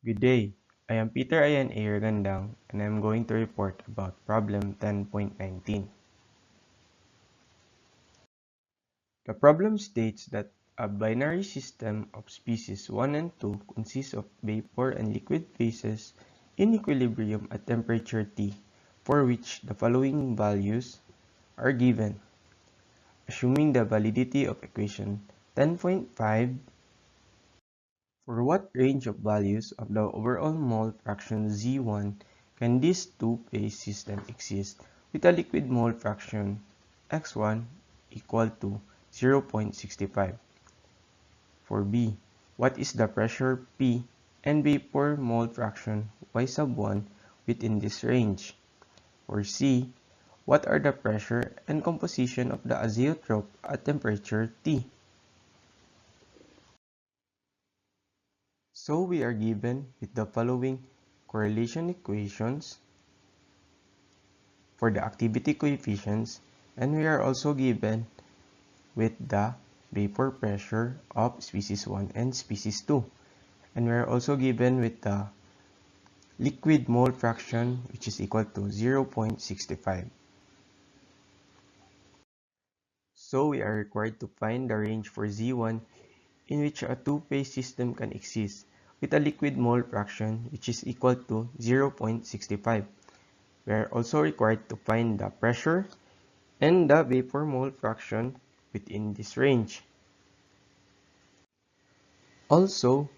Good day. I am Peter Ayan A. Ragandang, and I am going to report about problem 10.19. The problem states that a binary system of species 1 and 2 consists of vapor and liquid phases in equilibrium at temperature T, for which the following values are given. Assuming the validity of equation 10.5, for what range of values of the overall mole fraction Z1 can this two-phase system exist with a liquid mole fraction X1 equal to 0.65? For B, what is the pressure P and vapor mole fraction Y sub 1 within this range? For C, what are the pressure and composition of the azeotrope at temperature T? So we are given with the following correlation equations for the activity coefficients, and we are also given with the vapor pressure of species 1 and species 2. And we are also given with the liquid mole fraction, which is equal to 0.65. So we are required to find the range for Z1 in which a two-phase system can exist with a liquid mole fraction which is equal to 0.65. We are also required to find the pressure and the vapor mole fraction within this range. Also,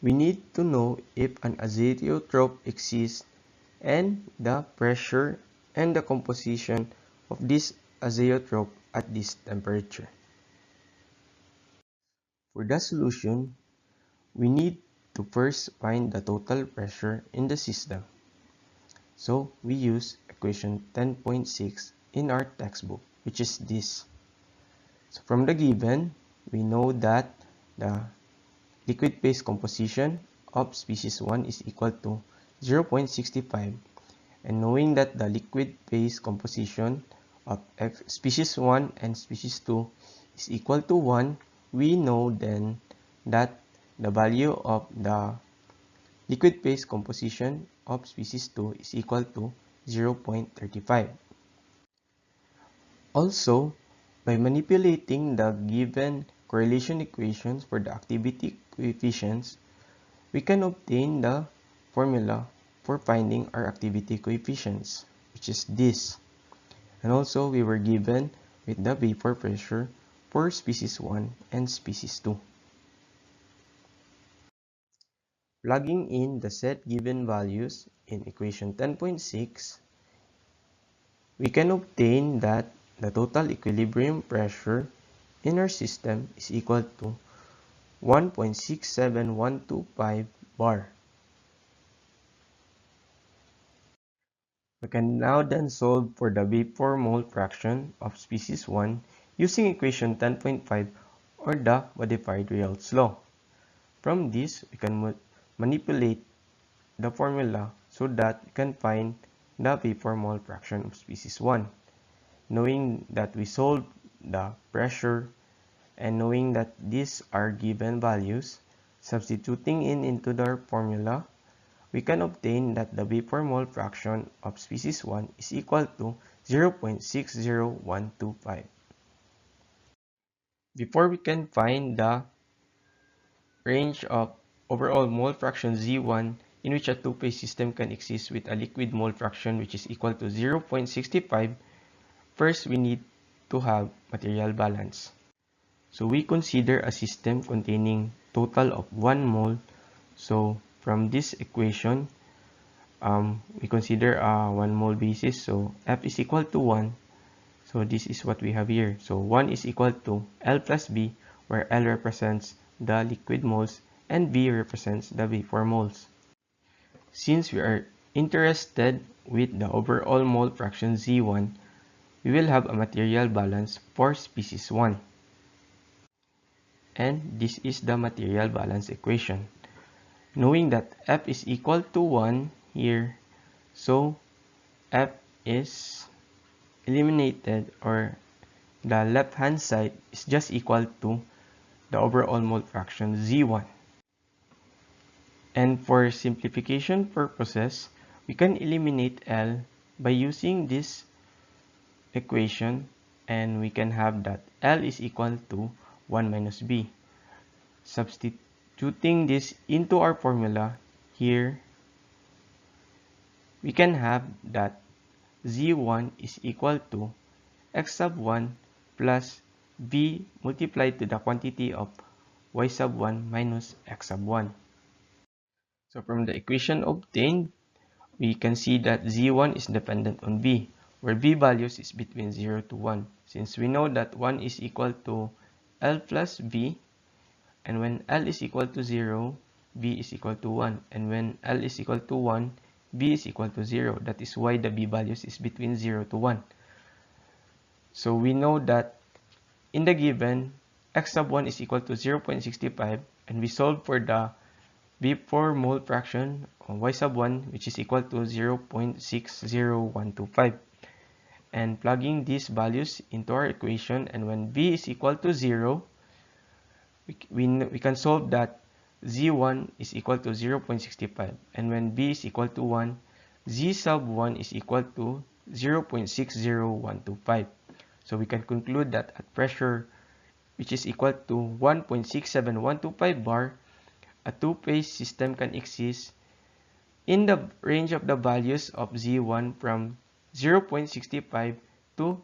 we need to know if an azeotrope exists and the pressure and the composition of this azeotrope at this temperature. For the solution, we need to first find the total pressure in the system. So we use equation 10.6 in our textbook, which is this. So from the given, we know that the liquid phase composition of species 1 is equal to 0.65, and knowing that the liquid phase composition of species 1 and species 2 is equal to 1, we know then that the value of the liquid phase composition of species 2 is equal to 0.35. Also, by manipulating the given correlation equations for the activity coefficients, we can obtain the formula for finding our activity coefficients, which is this. And also, we were given with the vapor pressure for species 1 and species 2. Plugging in the set given values in equation 10.6, we can obtain that the total equilibrium pressure in our system is equal to 1.67125 bar. We can now then solve for the vapor mole fraction of species 1 using equation 10.5 or the modified Reynolds law. From this, we can manipulate the formula so that we can find the vapor mole fraction of species 1. Knowing that we solved the pressure and knowing that these are given values, substituting into the formula, we can obtain that the vapor mole fraction of species 1 is equal to 0.60125. Before we can find the range of overall mole fraction Z1 in which a two-phase system can exist with a liquid mole fraction which is equal to 0.65, first we need to have material balance. So we consider a system containing total of 1 mole. So from this equation, we consider a 1 mole basis. So F is equal to 1. So this is what we have here. So 1 is equal to L plus B, where L represents the liquid moles and B represents the vapor moles. Since we are interested with the overall mole fraction Z1, we will have a material balance for species 1. And this is the material balance equation. Knowing that F is equal to 1 here, so F is eliminated, or the left hand side is just equal to the overall mole fraction Z1. And for simplification purposes, we can eliminate L by using this equation, and we can have that L is equal to 1 minus B. Substituting this into our formula here, we can have that Z1 is equal to X sub 1 plus B multiplied to the quantity of Y sub 1 minus X sub 1. So from the equation obtained, we can see that Z1 is dependent on B, where B values is between 0 to 1. Since we know that 1 is equal to L plus B, and when L is equal to 0, B is equal to 1. And when L is equal to 1, B is equal to 0. That is why the B values is between 0 to 1. So we know that in the given, X sub 1 is equal to 0.65, and we solve for the B per mole fraction of Y sub 1, which is equal to 0.60125. And plugging these values into our equation, and when B is equal to 0, we can solve that Z1 is equal to 0.65, and when B is equal to 1, Z sub 1 is equal to 0.60125. So we can conclude that at pressure which is equal to 1.67125 bar, a two-phase system can exist in the range of the values of Z1 from 0.65 to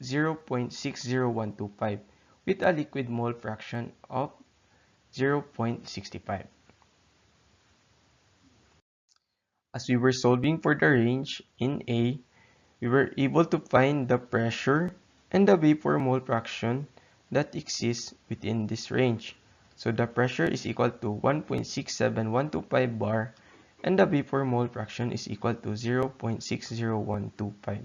0.60125 with a liquid mole fraction of 0.65. As we were solving for the range in A, we were able to find the pressure and the vapor mole fraction that exists within this range. So the pressure is equal to 1.67125 bar, and the vapor mole fraction is equal to 0.60125.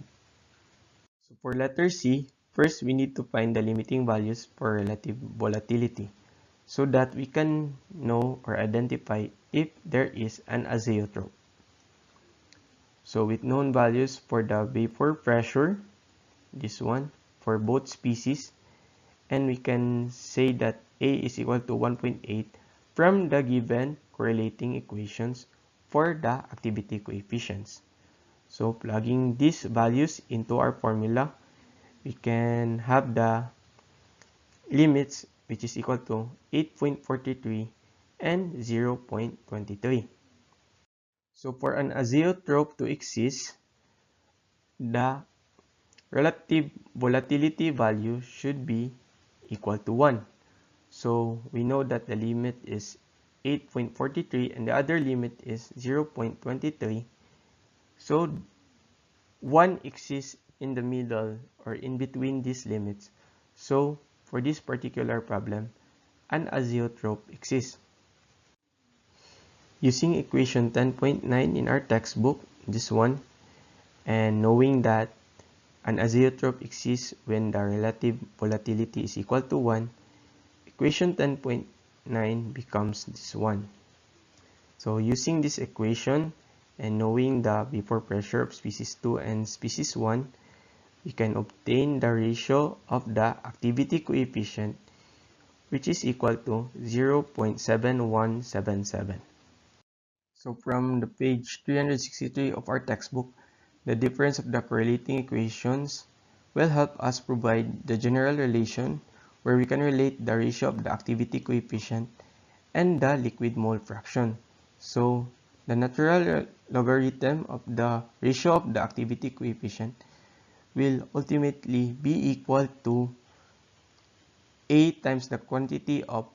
So for letter C, first we need to find the limiting values for relative volatility so that we can know or identify if there is an azeotrope. So with known values for the vapor pressure, this one, for both species, and we can say that A is equal to 1.8 from the given correlating equations for the activity coefficients. So plugging these values into our formula, we can have the limits which is equal to 8.43 and 0.23. So for an azeotrope to exist, the relative volatility value should be equal to 1. So we know that the limit is 8.43 and the other limit is 0.23. So 1 exists in the middle or in between these limits. So for this particular problem, an azeotrope exists. Using equation 10.9 in our textbook, this one, and knowing that an azeotrope exists when the relative volatility is equal to 1, equation 10.9 becomes this one. So using this equation and knowing the vapor pressure of species 2 and species 1, we can obtain the ratio of the activity coefficient, which is equal to 0.7177. So from the page 363 of our textbook, the difference of the correlating equations will help us provide the general relation where we can relate the ratio of the activity coefficient and the liquid mole fraction. So the natural logarithm of the ratio of the activity coefficient will ultimately be equal to A times the quantity of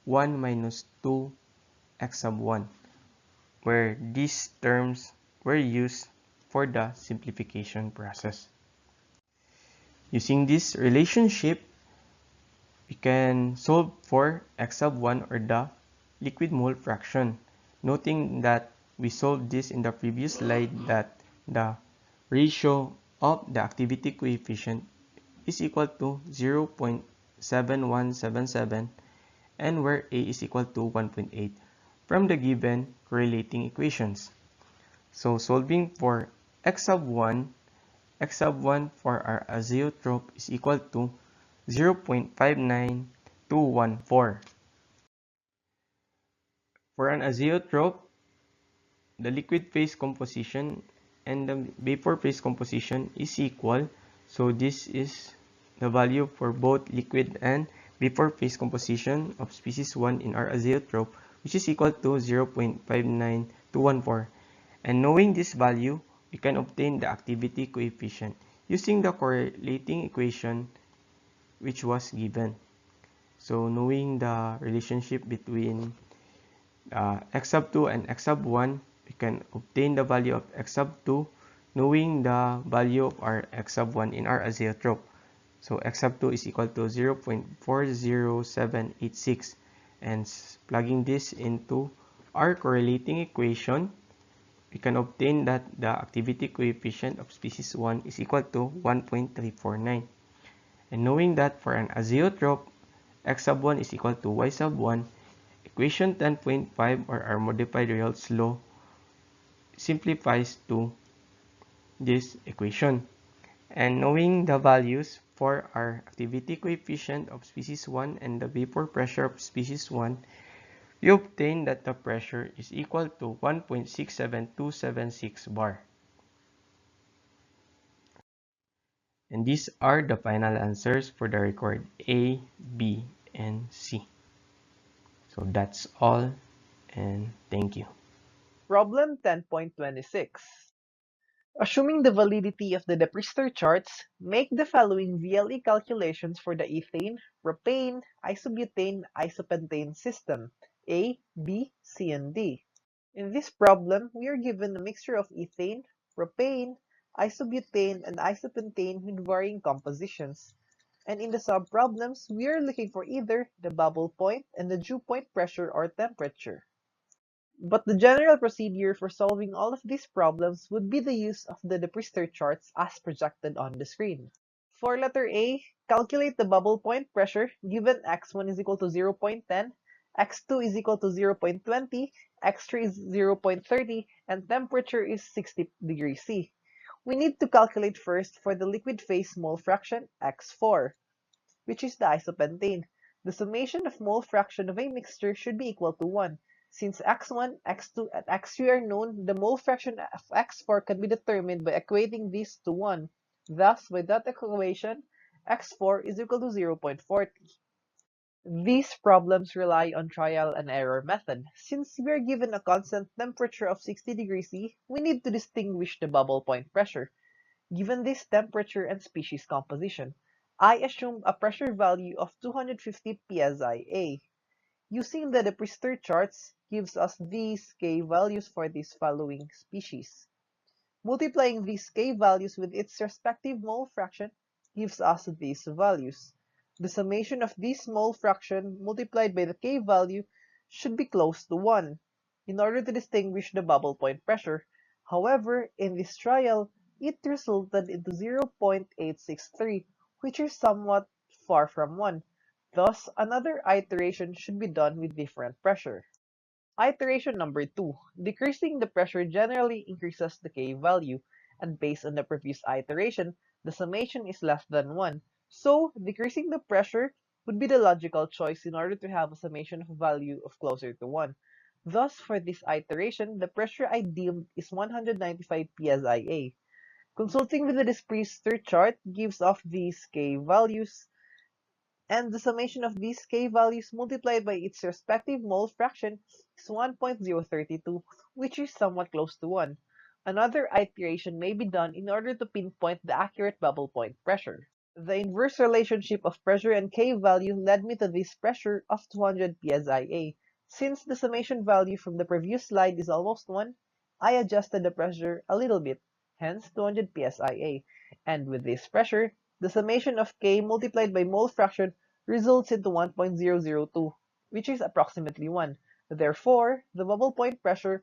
1 minus 2 x sub 1, where these terms were used for the simplification process. Using this relationship, we can solve for x sub 1 or the liquid mole fraction, noting that we solved this in the previous slide that the ratio of the activity coefficient is equal to 0.7177 and where A is equal to 1.8 from the given correlating equations. So solving for x sub 1 for our azeotrope is equal to 0.59214. For an azeotrope, the liquid phase composition and the vapor phase composition is equal. So this is the value for both liquid and vapor phase composition of species 1 in our azeotrope, which is equal to 0.59214. And knowing this value, we can obtain the activity coefficient using the correlating equation which was given. So knowing the relationship between x sub 2 and x sub 1, we can obtain the value of x sub 2 knowing the value of our x sub 1 in our azeotrope. So x sub 2 is equal to 0.40786, and plugging this into our correlating equation, we can obtain that the activity coefficient of species 1 is equal to 1.349. And knowing that for an azeotrope, x sub 1 is equal to y sub 1, equation 10.5 or our modified Reynolds law simplifies to this equation. And knowing the values for our activity coefficient of species 1 and the vapor pressure of species 1, we obtain that the pressure is equal to 1.67276 bar. And these are the final answers for the record A, B, and C. So that's all, and thank you. Problem 10.26. Assuming the validity of the de Priester charts, make the following VLE calculations for the ethane, propane, isobutane, isopentane system A, B, C, and D. In this problem, we are given a mixture of ethane, propane, isobutane, and isopentane with varying compositions. And in the sub-problems, we are looking for either the bubble point and the dew point pressure or temperature. But the general procedure for solving all of these problems would be the use of the de Priester charts as projected on the screen. For letter A, calculate the bubble point pressure given x1 is equal to 0.10, x2 is equal to 0.20, x3 is 0.30, and temperature is 60 degrees C. We need to calculate first for the liquid phase mole fraction x4, which is the isopentane. The summation of mole fraction of a mixture should be equal to 1. Since x1, x2, and x3 are known, the mole fraction of x4 can be determined by equating these to 1. Thus, by that equation, x4 is equal to 0.40. These problems rely on trial and error method. Since we are given a constant temperature of 60 degrees C, we need to distinguish the bubble point pressure. Given this temperature and species composition, I assume a pressure value of 250 psi. Using the de Priester charts gives us these K values for these following species. Multiplying these K values with its respective mole fraction gives us these values. The summation of this mole fraction multiplied by the K value should be close to 1 in order to distinguish the bubble point pressure. However, in this trial, it resulted into 0.863, which is somewhat far from 1. Thus, another iteration should be done with different pressure. Iteration number 2. Decreasing the pressure generally increases the K value, and based on the previous iteration, the summation is less than 1. So, decreasing the pressure would be the logical choice in order to have a summation of value of closer to 1. Thus, for this iteration, the pressure I deemed is 195 psia. Consulting with the de Priester chart gives off these K values, and the summation of these K values multiplied by its respective mole fraction is 1.032, which is somewhat close to 1. Another iteration may be done in order to pinpoint the accurate bubble point pressure. The inverse relationship of pressure and K value led me to this pressure of 200 psia. Since the summation value from the previous slide is almost 1, I adjusted the pressure a little bit, hence 200 psia. And with this pressure, the summation of K multiplied by mole fraction results into 1.002, which is approximately 1. Therefore, the bubble point pressure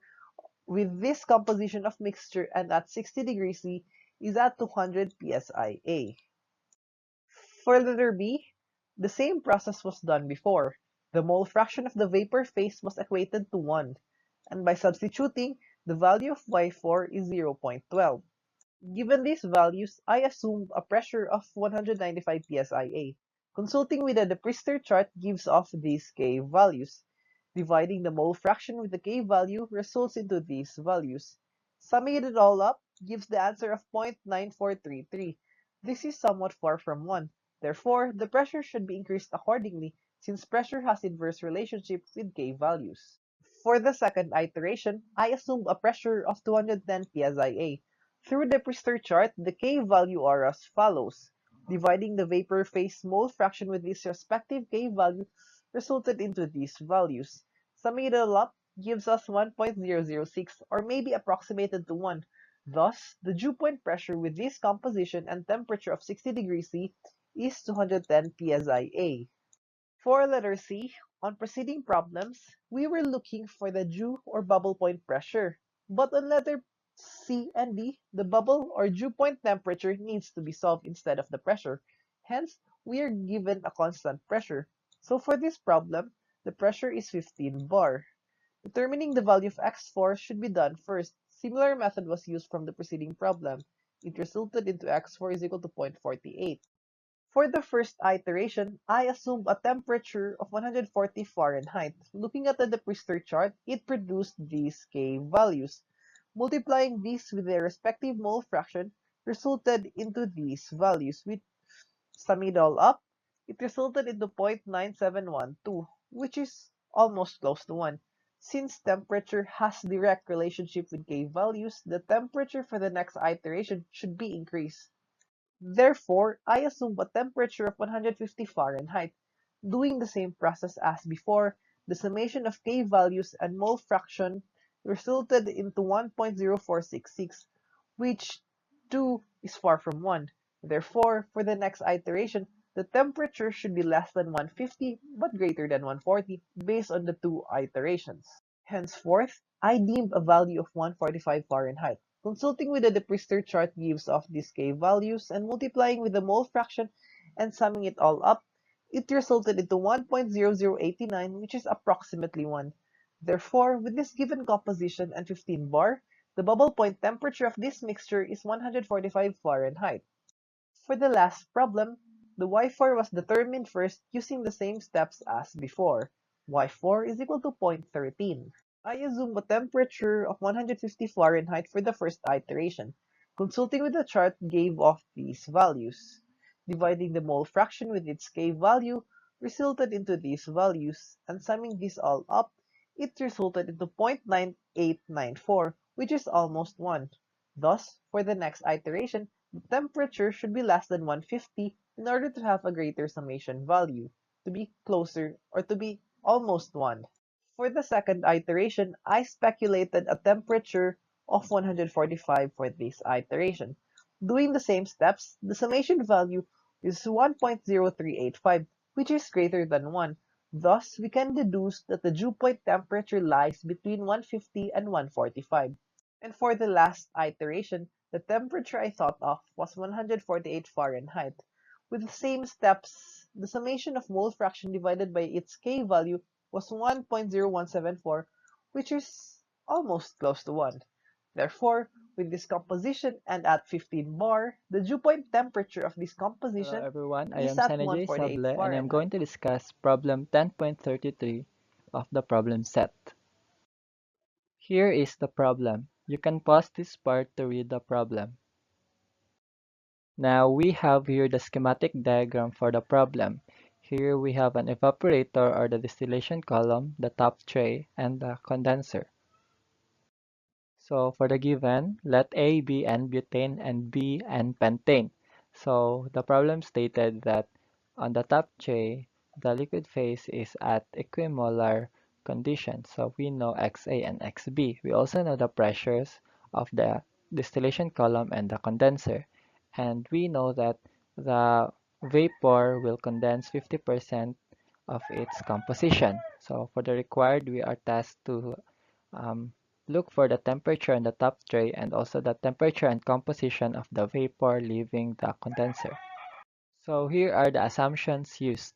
with this composition of mixture and at 60 degrees C is at 200 psia. For letter B, the same process was done before. The mole fraction of the vapor phase was equated to 1, and by substituting, the value of Y4 is 0.12. Given these values, I assume a pressure of 195 psia. Consulting with the de Priester chart gives off these K values. Dividing the mole fraction with the K value results into these values. Summing it all up gives the answer of 0.9433. This is somewhat far from 1. Therefore, the pressure should be increased accordingly, since pressure has inverse relationship with K values. For the second iteration, I assume a pressure of 210 psia. Through the Priester chart, the K value are as follows. Dividing the vapor phase mole fraction with its respective K value resulted into these values. Summing it all up gives us 1.006, or maybe approximated to 1. Thus, the dew point pressure with this composition and temperature of 60 degrees C is 210 psia. For letter C, on preceding problems, we were looking for the dew or bubble point pressure. But on letter C and D, the bubble or dew point temperature needs to be solved instead of the pressure. Hence, we are given a constant pressure. So for this problem, the pressure is 15 bar. Determining the value of x4 should be done first. Similar method was used from the preceding problem. It resulted into x4 is equal to 0.48. For the first iteration, I assumed a temperature of 140 Fahrenheit. Looking at the Priester chart, it produced these K values. Multiplying these with their respective mole fraction resulted into these values. With summing it all up, it resulted into 0.9712, which is almost close to 1. Since temperature has direct relationship with K values, the temperature for the next iteration should be increased. Therefore, I assume a temperature of 150 Fahrenheit. Doing the same process as before, the summation of K values and mole fraction resulted into 1.0466, which 2 is far from 1. Therefore, for the next iteration, the temperature should be less than 150 but greater than 140 based on the two iterations. Henceforth, I deemed a value of 145 Fahrenheit. Consulting with the Priester chart gives off these K values and multiplying with the mole fraction and summing it all up, it resulted into 1.0089, which is approximately 1. Therefore, with this given composition and 15 bar, the bubble point temperature of this mixture is 145 Fahrenheit. For the last problem, the Y4 was determined first using the same steps as before. Y4 is equal to 0.13. I assume a temperature of 150 Fahrenheit for the first iteration. Consulting with the chart gave off these values. Dividing the mole fraction with its K value resulted into these values, and summing these all up, it resulted into 0.9894, which is almost 1. Thus, for the next iteration, the temperature should be less than 150 in order to have a greater summation value, to be closer or to be almost 1. For the second iteration, I speculated a temperature of 145 for this iteration. Doing the same steps, the summation value is 1.0385, which is greater than 1. Thus, we can deduce that the dew point temperature lies between 150 and 145. And for the last iteration, the temperature I thought of was 148 Fahrenheit. With the same steps, the summation of mole fraction divided by its K value was 1.0174, which is almost close to 1. Therefore, with this composition and at 15 bar, the dew point temperature of this Hello composition everyone, I is am at Sanjay 148 Sable and I'm Fahrenheit. going to discuss problem 10.33 of the problem set. Here is the problem. You can pause this part to read the problem. Now we have here the schematic diagram for the problem. Here we have an evaporator or the distillation column, the top tray, and the condenser. So for the given, let A be N-butane and B N-pentane. So the problem stated that on the top tray, the liquid phase is at equimolar condition. So we know XA and XB. We also know the pressures of the distillation column and the condenser. And we know that the vapor will condense 50% of its composition. So for the required, we are tasked to um, look for the temperature in the top tray and also the temperature and composition of the vapor leaving the condenser. So here are the assumptions used.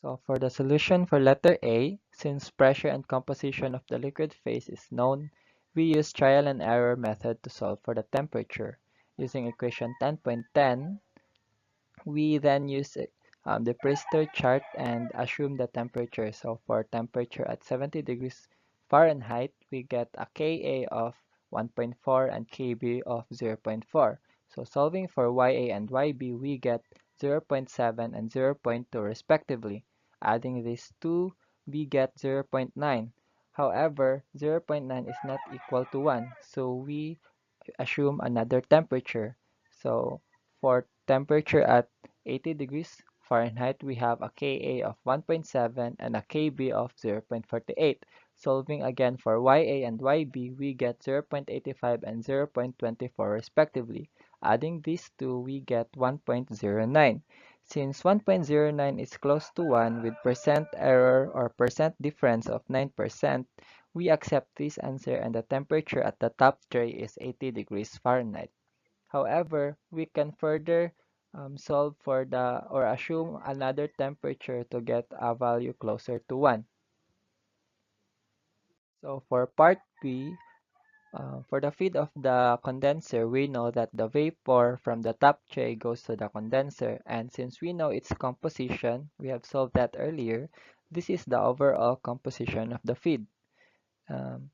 So for the solution for letter A, since pressure and composition of the liquid phase is known, we use trial and error method to solve for the temperature. Using equation 10.10, we then use the Priester chart and assume the temperature. So for temperature at 70 degrees Fahrenheit, we get a Ka of 1.4 and Kb of 0.4. So solving for Ya and Yb, we get 0.7 and 0.2 respectively. Adding these two, we get 0.9. However, 0.9 is not equal to 1, so we assume another temperature. So for temperature at 80 degrees Fahrenheit, we have a Ka of 1.7 and a Kb of 0.48. Solving again for Ya and Yb, we get 0.85 and 0.24 respectively. Adding these two, we get 1.09. Since 1.09 is close to 1 with percent error or percent difference of 9%, we accept this answer and the temperature at the top tray is 80 degrees Fahrenheit. However, we can further solve for the or assume another temperature to get a value closer to 1. So for part B, for the feed of the condenser, we know that the vapor from the top tray goes to the condenser, and since we know its composition, we have solved that earlier, this is the overall composition of the feed. Um,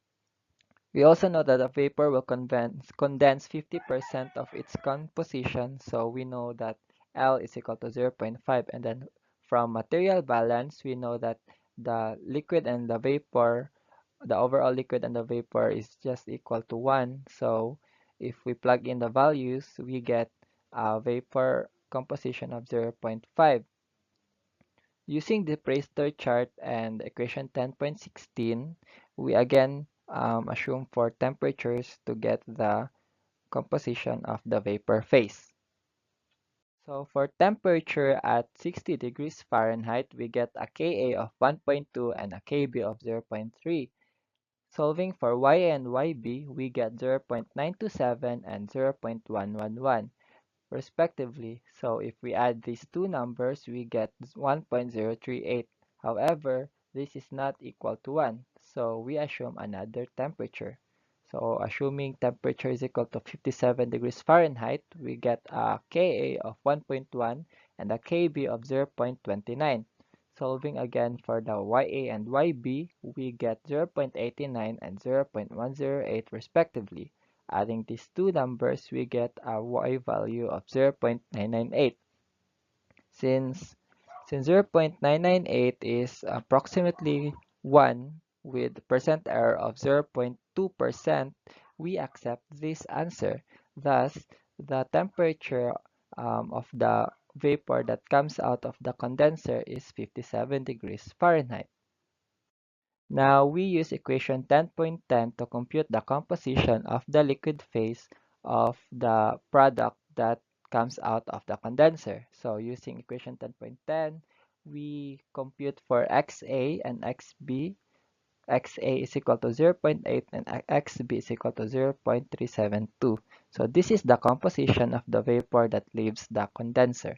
We also know that a vapor will condense 50% of its composition, so we know that L is equal to 0.5. And then from material balance, we know that the liquid and the vapor, the overall liquid and the vapor is just equal to 1. So if we plug in the values, we get a vapor composition of 0.5. Using the Priester chart and equation 10.16, we again assume for temperatures to get the composition of the vapor phase. So for temperature at 60 degrees Fahrenheit, we get a Ka of 1.2 and a Kb of 0.3. Solving for Ya and Yb, we get 0.927 and 0.111. Respectively. So if we add these two numbers, we get 1.038. However, this is not equal to 1, so we assume another temperature. So assuming temperature is equal to 57 degrees Fahrenheit, we get a Ka of 1.1 and a Kb of 0.29. Solving again for the Ya and Yb, we get 0.89 and 0.108 respectively. Adding these two numbers, we get a Y value of 0.998. Since, since 0.998 is approximately 1 with percent error of 0.2%, we accept this answer. Thus, the temperature of the vapor that comes out of the condenser is 57 degrees Fahrenheit. Now we use equation 10.10 to compute the composition of the liquid phase of the product that comes out of the condenser. So using equation 10.10, we compute for XA and XB. XA is equal to 0.8 and XB is equal to 0.372. So this is the composition of the vapor that leaves the condenser.